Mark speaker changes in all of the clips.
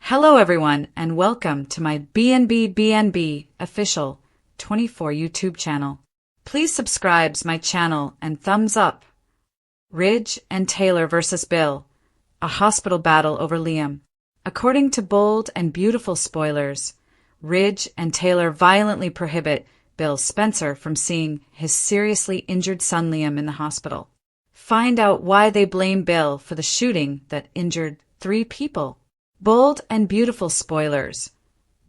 Speaker 1: Hello everyone and welcome to my BNB official 24 YouTube channel. Please subscribe my channel and thumbs up. Ridge and Taylor versus Bill, a hospital battle over Liam. According to bold and beautiful spoilers, Ridge and Taylor violently prohibit Bill Spencer from seeing his seriously injured son Liam in the hospital. Find out why they blame Bill for the shooting that injured 3 people. Bold and beautiful spoilers.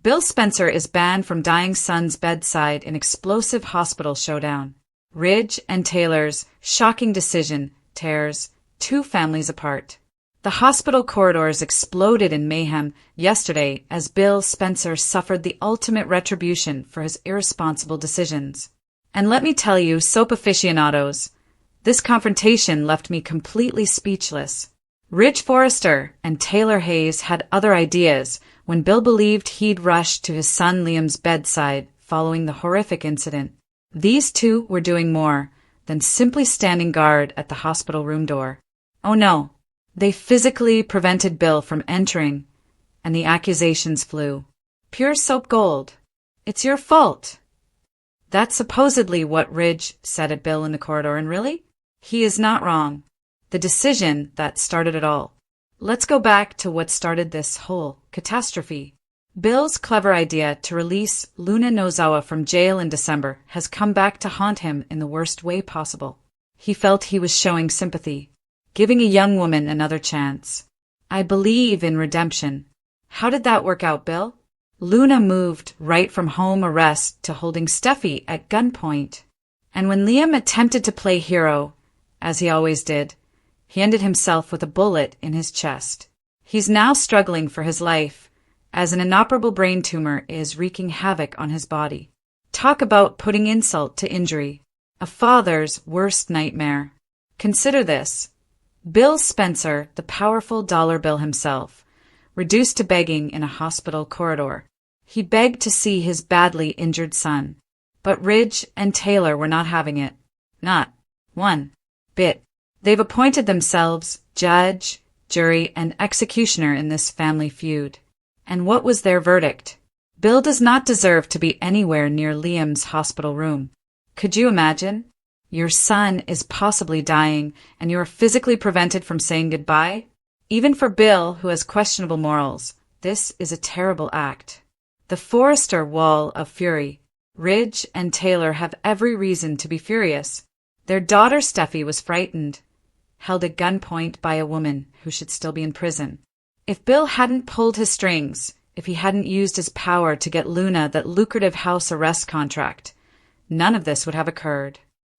Speaker 1: Bill Spencer is banned from dying son's bedside in explosive hospital showdown. Ridge and Taylor's shocking decision tears 2 families apart. The hospital corridors exploded in mayhem yesterday as Bill Spencer suffered the ultimate retribution for his irresponsible decisions. And let me tell you, soap aficionados, this confrontation left me completely speechless. Ridge Forrester and Taylor Hayes had other ideas when Bill believed he'd rushed to his son Liam's bedside following the horrific incident. These 2 were doing more than simply standing guard at the hospital room door. Oh no, they physically prevented Bill from entering, and the accusations flew. Pure soap gold. It's your fault. That's supposedly what Ridge said at Bill in the corridor, and really? He is not wrong. The decision that started it all. Let's go back to what started this whole catastrophe. Bill's clever idea to release Luna Nozawa from jail in December has come back to haunt him in the worst way possible. He felt he was showing sympathy, giving a young woman another chance. I believe in redemption. How did that work out, Bill? Luna moved right from home arrest to holding Steffi at gunpoint. And when Liam attempted to play hero, as he always did, he ended himself with a bullet in his chest. He's now struggling for his life, as an inoperable brain tumor is wreaking havoc on his body. Talk about putting insult to injury. A father's worst nightmare. Consider this. Bill Spencer, the powerful dollar bill himself, reduced to begging in a hospital corridor. He begged to see his badly injured son. But Ridge and Taylor were not having it. Not one bit. They've appointed themselves judge, jury, and executioner in this family feud. And what was their verdict? Bill does not deserve to be anywhere near Liam's hospital room. Could you imagine? Your son is possibly dying, and you are physically prevented from saying goodbye? Even for Bill, who has questionable morals, this is a terrible act. The Forrester wall of fury. Ridge and Taylor have every reason to be furious. Their daughter Steffi was frightened, held at gunpoint by a woman who should still be in prison. If Bill hadn't pulled his strings, if he hadn't used his power to get Luna that lucrative house arrest contract, none of this would have occurred.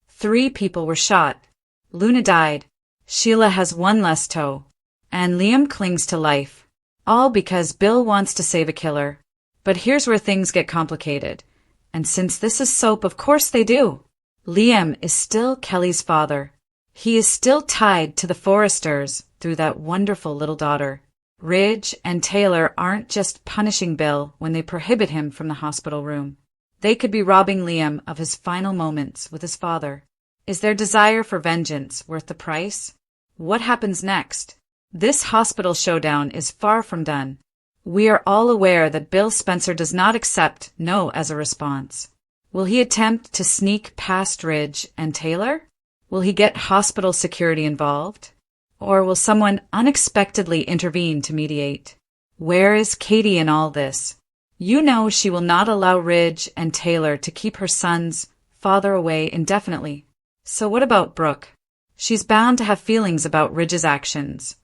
Speaker 1: 3 people were shot. Luna died. Sheila has 1 less toe. And Liam clings to life. All because Bill wants to save a killer. But here's where things get complicated. And since this is soap, of course they do. Liam is still Kelly's father. He is still tied to the Forresters through that wonderful little daughter. Ridge and Taylor aren't just punishing Bill when they prohibit him from the hospital room. They could be robbing Liam of his final moments with his father. Is their desire for vengeance worth the price? What happens next? This hospital showdown is far from done. We are all aware that Bill Spencer does not accept no as a response. Will he attempt to sneak past Ridge and Taylor? Will he get hospital security involved? Or will someone unexpectedly intervene to mediate? Where is Katie in all this? You know she will not allow Ridge and Taylor to keep her son's father away indefinitely. So what about Brooke? She's bound to have feelings about Ridge's actions,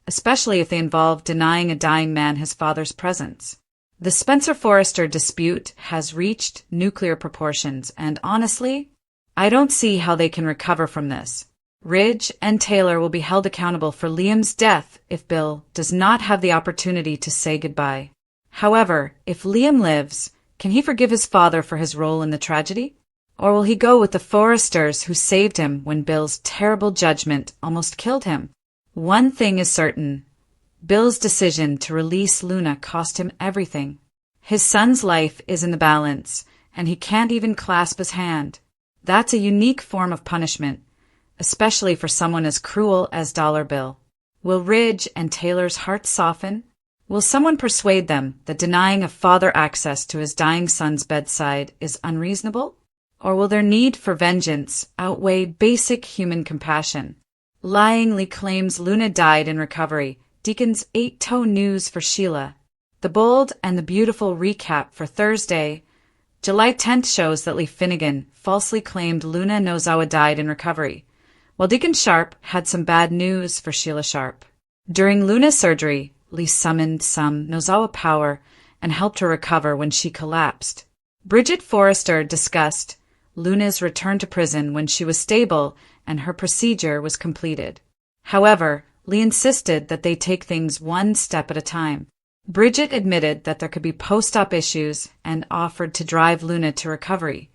Speaker 1: especially if they involve denying a dying man his father's presence. The Spencer-Forrester dispute has reached nuclear proportions, and honestly, I don't see how they can recover from this. Ridge and Taylor will be held accountable for Liam's death if Bill does not have the opportunity to say goodbye. However, if Liam lives, can he forgive his father for his role in the tragedy? Or will he go with the Forresters who saved him when Bill's terrible judgment almost killed him? One thing is certain. Bill's decision to release Luna cost him everything. His son's life is in the balance, and he can't even clasp his hand. That's a unique form of punishment, especially for someone as cruel as Dollar Bill. Will Ridge and Taylor's hearts soften? Will someone persuade them that denying a father access to his dying son's bedside is unreasonable? Or will their need for vengeance outweigh basic human compassion? Lyingly claims Luna died in recovery. Deacon's 8-toe news for Sheila. The bold and the beautiful recap for Thursday, July 10th shows that Lee Finnegan falsely claimed Luna Nozawa died in recovery, while Deacon Sharp had some bad news for Sheila Sharp. During Luna's surgery, Lee summoned some Nozawa power and helped her recover when she collapsed. Bridget Forrester discussed Luna's return to prison when she was stable and her procedure was completed. However, Lee insisted that they take things one step at a time. Bridget admitted that there could be post-op issues and offered to drive Luna to recovery,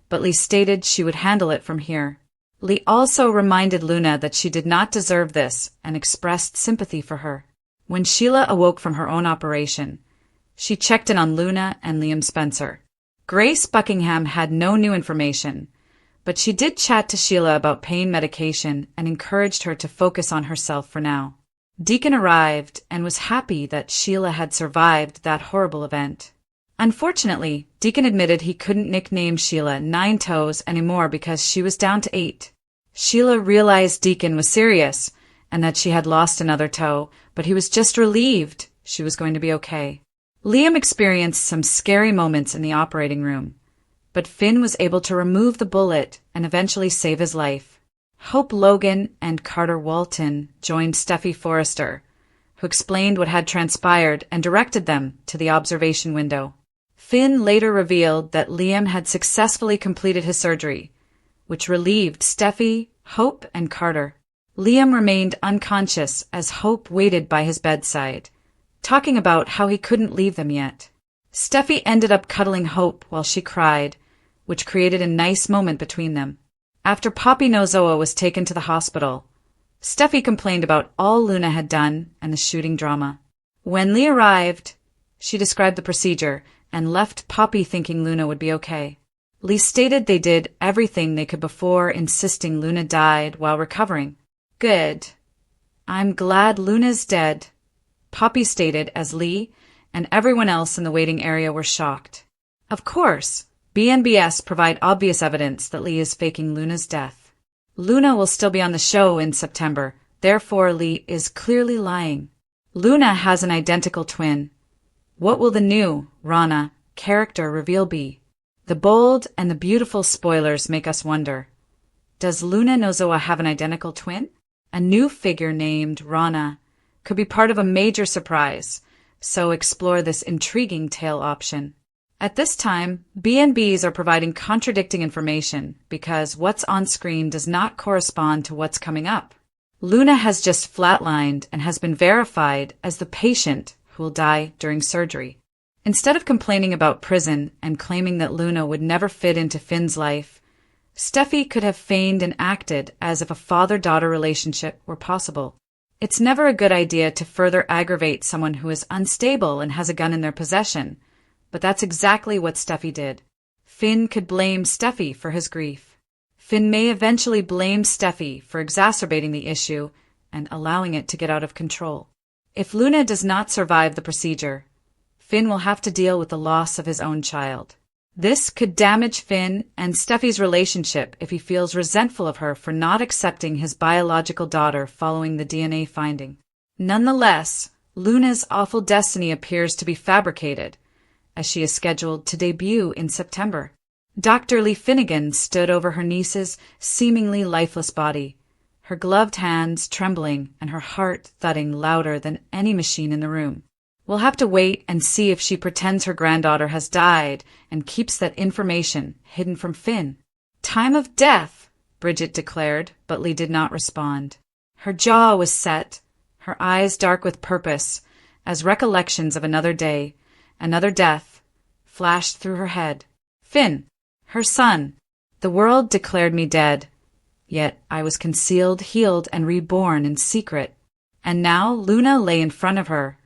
Speaker 1: but Lee stated she would handle it from here. Lee also reminded Luna that she did not deserve this and expressed sympathy for her. When Sheila awoke from her own operation, she checked in on Luna and Liam Spencer. Grace Buckingham had no new information, but she did chat to Sheila about pain medication and encouraged her to focus on herself for now. Deacon arrived and was happy that Sheila had survived that horrible event. Unfortunately, Deacon admitted he couldn't nickname Sheila 9 Toes anymore because she was down to 8. Sheila realized Deacon was serious and that she had lost another toe, but he was just relieved she was going to be okay. Liam experienced some scary moments in the operating room, but Finn was able to remove the bullet and eventually save his life. Hope Logan and Carter Walton joined Steffi Forrester, who explained what had transpired and directed them to the observation window. Finn later revealed that Liam had successfully completed his surgery, which relieved Steffi, Hope, and Carter. Liam remained unconscious as Hope waited by his bedside, talking about how he couldn't leave them yet. Steffi ended up cuddling Hope while she cried, which created a nice moment between them. After Poppy Nozawa was taken to the hospital, Steffi complained about all Luna had done and the shooting drama. When Lee arrived, she described the procedure and left Poppy thinking Luna would be okay. Lee stated they did everything they could before insisting Luna died while recovering. Good. I'm glad Luna's dead, Poppy stated as Lee and everyone else in the waiting area were shocked. Of course, BNBS provide obvious evidence that Lee is faking Luna's death. Luna will still be on the show in September, therefore Lee is clearly lying. Luna has an identical twin. What will the new, Rana, character reveal be? The bold and the beautiful spoilers make us wonder. Does Luna Nozawa have an identical twin? A new figure named Rana could be part of a major surprise, so explore this intriguing tale option. At this time, BNBs are providing contradicting information because what's on screen does not correspond to what's coming up. Luna has just flatlined and has been verified as the patient who will die during surgery. Instead of complaining about prison and claiming that Luna would never fit into Finn's life, Steffi could have feigned and acted as if a father-daughter relationship were possible. It's never a good idea to further aggravate someone who is unstable and has a gun in their possession, but that's exactly what Steffi did. Finn could blame Steffi for his grief. Finn may eventually blame Steffi for exacerbating the issue and allowing it to get out of control. If Luna does not survive the procedure, Finn will have to deal with the loss of his own child. This could damage Finn and Steffi's relationship if he feels resentful of her for not accepting his biological daughter following the DNA finding. Nonetheless, Luna's awful destiny appears to be fabricated, as she is scheduled to debut in September. Dr. Lee Finnegan stood over her niece's seemingly lifeless body, her gloved hands trembling and her heart thudding louder than any machine in the room. We'll have to wait and see if she pretends her granddaughter has died and keeps that information hidden from Finn. Time of death, Bridget declared, but Lee did not respond. Her jaw was set, her eyes dark with purpose, as recollections of another day, another death, flashed through her head. Finn, her son. The world declared me dead, yet I was concealed, healed, and reborn in secret. And now Luna lay in front of her,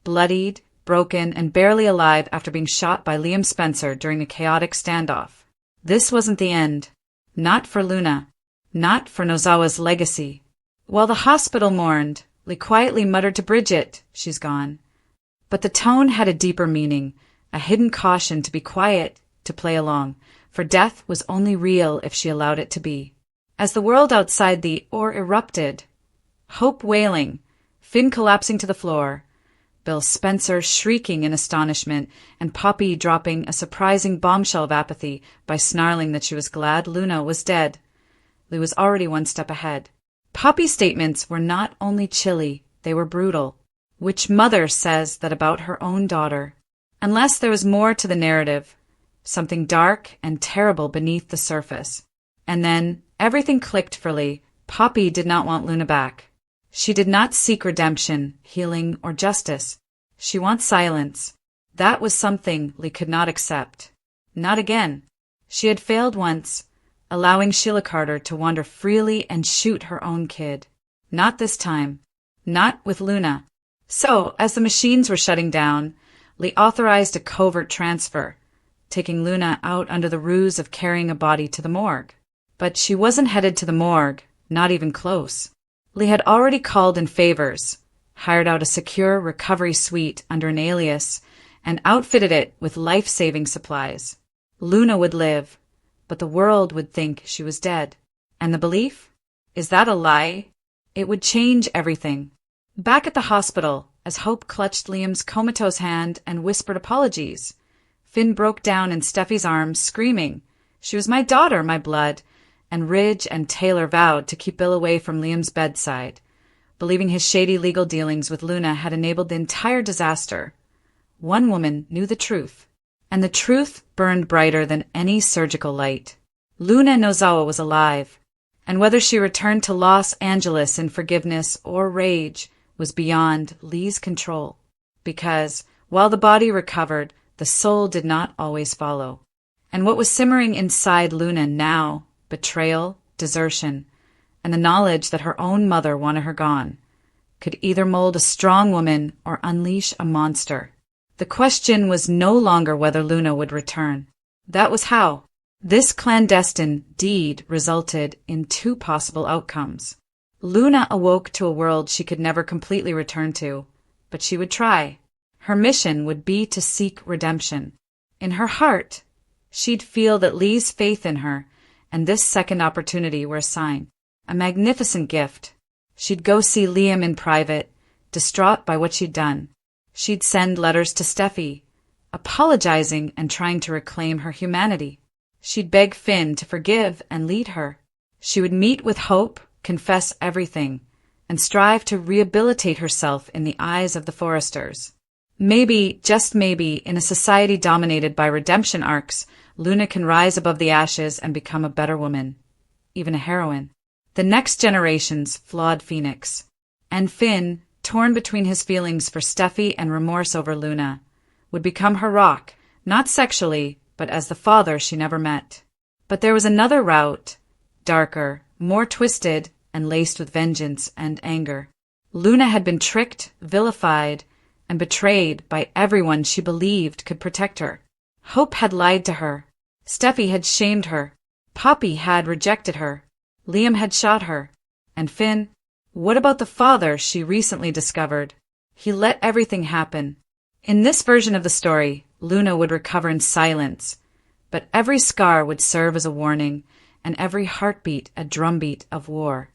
Speaker 1: bloodied, broken, and barely alive after being shot by Liam Spencer during a chaotic standoff. This wasn't the end. Not for Luna. Not for Nozawa's legacy. While the hospital mourned, Lee quietly muttered to Bridget, "She's gone." But the tone had a deeper meaning, a hidden caution to be quiet, to play along, for death was only real if she allowed it to be. As the world outside the or erupted, Hope wailing, Finn collapsing to the floor, Bill Spencer shrieking in astonishment, and Poppy dropping a surprising bombshell of apathy by snarling that she was glad Luna was dead. Lee was already one step ahead. Poppy's statements were not only chilly, they were brutal. Which mother says that about her own daughter? Unless there was more to the narrative, something dark and terrible beneath the surface. And then everything clicked for Lee. Poppy did not want Luna back. She did not seek redemption, healing, or justice. She wants silence. That was something Lee could not accept. Not again. She had failed once, allowing Sheila Carter to wander freely and shoot her own kid. Not this time. Not with Luna. So, as the machines were shutting down, Lee authorized a covert transfer, taking Luna out under the ruse of carrying a body to the morgue. But she wasn't headed to the morgue, not even close. Lee had already called in favors, hired out a secure recovery suite under an alias, and outfitted it with life-saving supplies. Luna would live, but the world would think she was dead. And the belief? Is that a lie? It would change everything. Back at the hospital, as Hope clutched Liam's comatose hand and whispered apologies, Finn broke down in Steffi's arms, screaming, "She was my daughter, my blood," and Ridge and Taylor vowed to keep Bill away from Liam's bedside, believing his shady legal dealings with Luna had enabled the entire disaster. One woman knew the truth, and the truth burned brighter than any surgical light. Luna Nozawa was alive, and whether she returned to Los Angeles in forgiveness or rage was beyond Lee's control, because, while the body recovered, the soul did not always follow. And what was simmering inside Luna now, betrayal, desertion, and the knowledge that her own mother wanted her gone, could either mold a strong woman or unleash a monster. The question was no longer whether Luna would return. That was how. This clandestine deed resulted in two possible outcomes. Luna awoke to a world she could never completely return to, but she would try. Her mission would be to seek redemption. In her heart, she'd feel that Lee's faith in her and this second opportunity were a sign, a magnificent gift. She'd go see Liam in private, distraught by what she'd done. She'd send letters to Steffi, apologizing and trying to reclaim her humanity. She'd beg Finn to forgive and lead her. She would meet with Hope, confess everything, and strive to rehabilitate herself in the eyes of the Forresters. Maybe, just maybe, in a society dominated by redemption arcs, Luna can rise above the ashes and become a better woman, even a heroine. The next generation's flawed phoenix. And Finn, torn between his feelings for Steffi and remorse over Luna, would become her rock, not sexually, but as the father she never met. But there was another route, darker, more twisted, and laced with vengeance and anger. Luna had been tricked, vilified, and betrayed by everyone she believed could protect her. Hope had lied to her. Steffi had shamed her. Poppy had rejected her. Liam had shot her. And Finn? What about the father she recently discovered? He let everything happen. In this version of the story, Luna would recover in silence, but every scar would serve as a warning, and every heartbeat a drumbeat of war.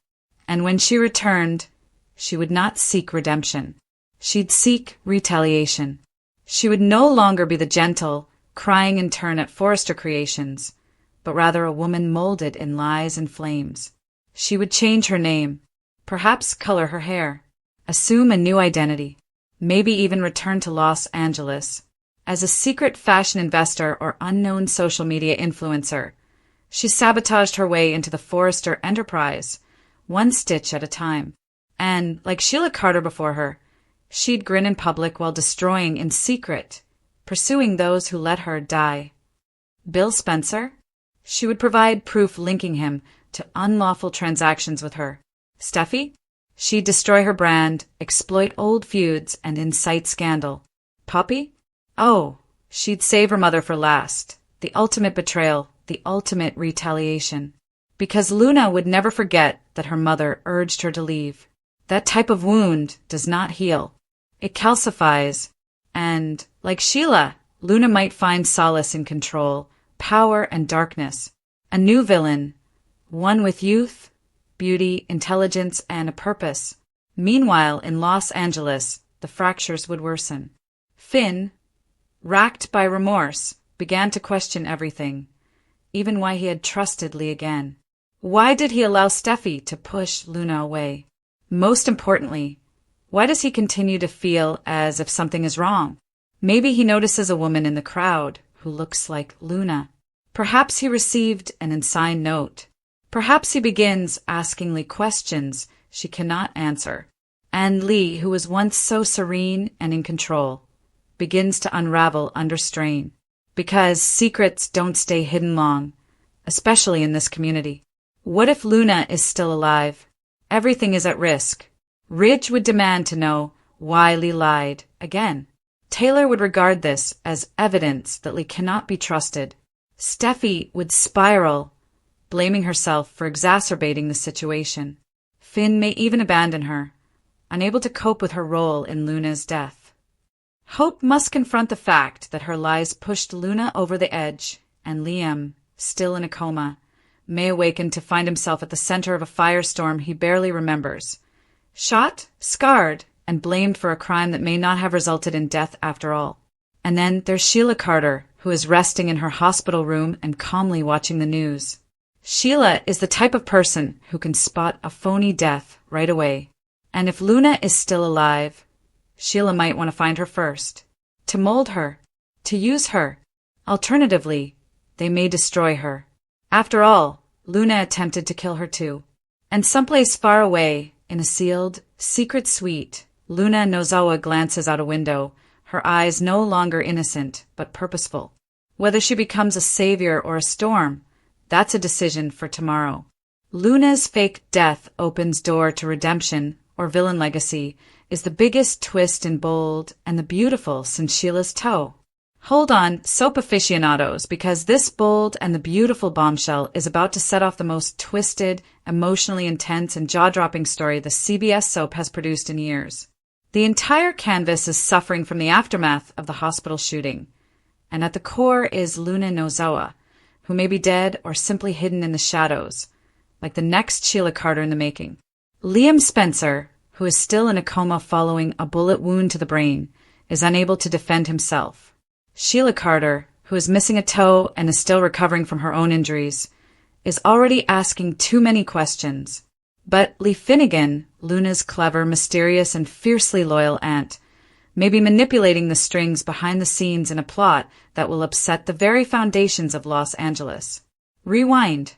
Speaker 1: And when she returned, she would not seek redemption. She'd seek retaliation. She would no longer be the gentle, crying in turn at Forrester creations, but rather a woman molded in lies and flames. She would change her name, perhaps color her hair, assume a new identity, maybe even return to Los Angeles. As a secret fashion investor or unknown social media influencer, she sabotaged her way into the Forrester enterprise, one stitch at a time. And, like Sheila Carter before her, she'd grin in public while destroying in secret, pursuing those who let her die. Bill Spencer? She would provide proof linking him to unlawful transactions with her. Steffi? She'd destroy her brand, exploit old feuds, and incite scandal. Poppy? Oh, she'd save her mother for last. The ultimate betrayal, the ultimate retaliation. Because Luna would never forget that her mother urged her to leave. That type of wound does not heal. It calcifies, And, like Sheila, Luna might find solace in control, power, and darkness. A new villain, one with youth, beauty, intelligence, and a purpose. Meanwhile, in Los Angeles, the fractures would worsen. Finn, racked by remorse, began to question everything, even why he had trusted Lee again. Why did he allow Steffi to push Luna away? Most importantly, why does he continue to feel as if something is wrong? Maybe he notices a woman in the crowd who looks like Luna. Perhaps he received an unsigned note. Perhaps he begins asking Lee questions she cannot answer. And Lee, who was once so serene and in control, begins to unravel under strain. Because secrets don't stay hidden long, especially in this community. What if Luna is still alive? Everything is at risk. Ridge would demand to know why Lee lied again. Taylor would regard this as evidence that Lee cannot be trusted. Steffi would spiral, blaming herself for exacerbating the situation. Finn may even abandon her, unable to cope with her role in Luna's death. Hope must confront the fact that her lies pushed Luna over the edge, and Liam, still in a coma, may awaken to find himself at the center of a firestorm he barely remembers. Shot, scarred, and blamed for a crime that may not have resulted in death after all. And then there's Sheila Carter, who is resting in her hospital room and calmly watching the news. Sheila is the type of person who can spot a phony death right away. And if Luna is still alive, Sheila might want to find her first, to mold her, to use her. Alternatively, they may destroy her. After all, Luna attempted to kill her too. And someplace far away, in a sealed, secret suite, Luna Nozawa glances out a window, her eyes no longer innocent, but purposeful. Whether she becomes a savior or a storm, that's a decision for tomorrow. Luna's fake death opens door to redemption, or villain legacy, is the biggest twist in Bold and the Beautiful since Sheila's toe. Hold on, soap aficionados, because this Bold and the Beautiful bombshell is about to set off the most twisted, emotionally intense, and jaw-dropping story the CBS soap has produced in years. The entire canvas is suffering from the aftermath of the hospital shooting, and at the core is Luna Nozawa, who may be dead or simply hidden in the shadows, like the next Sheila Carter in the making. Liam Spencer, who is still in a coma following a bullet wound to the brain, is unable to defend himself. Sheila Carter, who is missing a toe and is still recovering from her own injuries, is already asking too many questions. But Lee Finnegan, Luna's clever, mysterious, and fiercely loyal aunt, may be manipulating the strings behind the scenes in a plot that will upset the very foundations of Los Angeles. Rewind.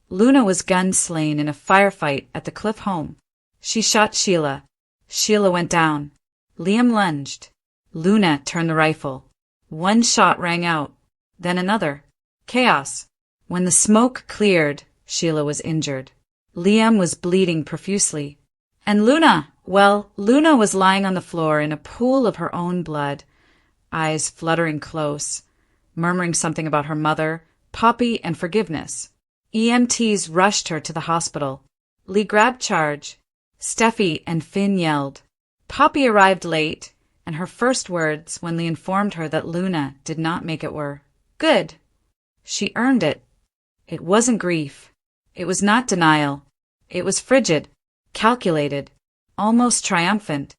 Speaker 1: Luna was gun-slain in a firefight at the Cliff home. She shot Sheila. Sheila went down. Liam lunged. Luna turned the rifle. One shot rang out, then another. Chaos. When the smoke cleared, Sheila was injured. Liam was bleeding profusely. And Luna, well, Luna was lying on the floor in a pool of her own blood, eyes fluttering close, murmuring something about her mother, Poppy, and forgiveness. EMTs rushed her to the hospital. Lee grabbed charge. Steffi and Finn yelled. Poppy arrived late, and her first words when Lee informed her that Luna did not make it were, "Good." She earned it. It wasn't grief. It was not denial. It was frigid, calculated, almost triumphant,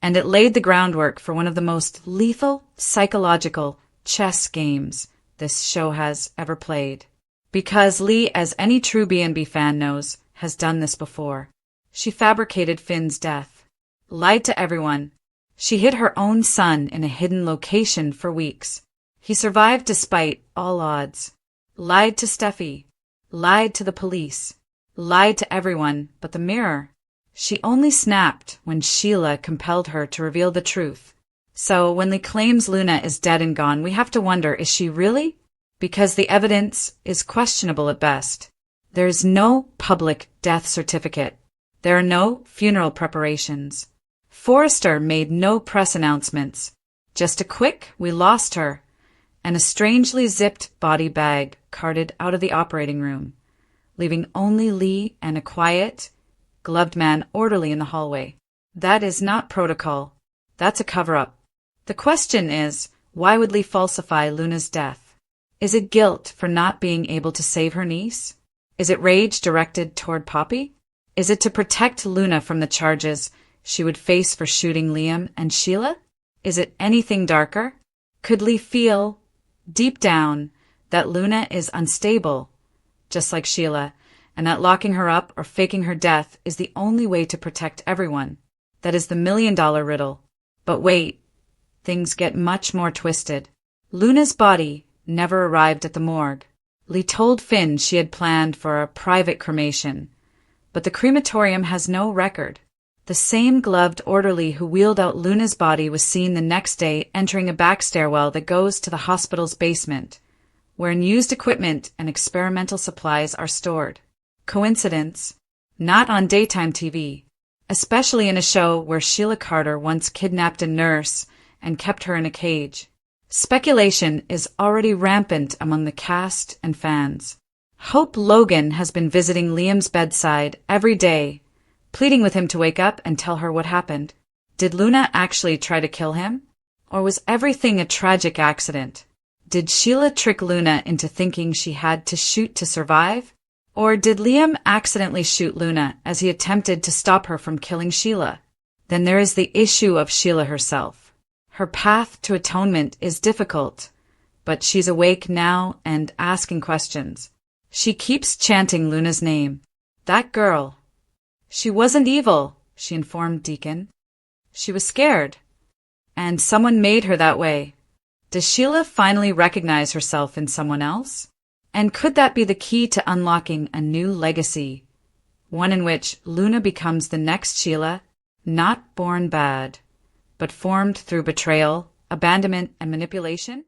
Speaker 1: and it laid the groundwork for one of the most lethal, psychological chess games this show has ever played. Because Lee, as any true B&B fan knows, has done this before. She fabricated Finn's death, lied to everyone. She hid her own son in a hidden location for weeks. He survived despite all odds. Lied to Steffi, lied to the police, lied to everyone but the mirror. She only snapped when Sheila compelled her to reveal the truth. So when Lee claims Luna is dead and gone, we have to wonder, is she really? Because the evidence is questionable at best. There is no public death certificate. There are no funeral preparations. Forrester made no press announcements. Just a quick, "We lost her," and a strangely zipped body bag carted out of the operating room, leaving only Lee and a quiet, gloved man orderly in the hallway. That is not protocol. That's a cover-up. The question is, why would Lee falsify Luna's death? Is it guilt for not being able to save her niece? Is it rage directed toward Poppy? Is it to protect Luna from the charges she would face for shooting Liam and Sheila? Is it anything darker? Could Lee feel, deep down, that Luna is unstable, just like Sheila, and that locking her up or faking her death is the only way to protect everyone? That is the million-dollar riddle. But wait, things get much more twisted. Luna's body never arrived at the morgue. Lee told Finn she had planned for a private cremation, but the crematorium has no record. The same gloved orderly who wheeled out Luna's body was seen the next day entering a back stairwell that goes to the hospital's basement, where unused equipment and experimental supplies are stored. Coincidence? Not on daytime TV, especially in a show where Sheila Carter once kidnapped a nurse and kept her in a cage. Speculation is already rampant among the cast and fans. Hope Logan has been visiting Liam's bedside every day, pleading with him to wake up and tell her what happened. Did Luna actually try to kill him? Or was everything a tragic accident? Did Sheila trick Luna into thinking she had to shoot to survive? Or did Liam accidentally shoot Luna as he attempted to stop her from killing Sheila? Then there is the issue of Sheila herself. Her path to atonement is difficult, but she's awake now and asking questions. She keeps chanting Luna's name. That girl. She wasn't evil, she informed Deacon. She was scared. And someone made her that way. Does Sheila finally recognize herself in someone else? And could that be the key to unlocking a new legacy? One in which Luna becomes the next Sheila, not born bad, but formed through betrayal, abandonment, and manipulation?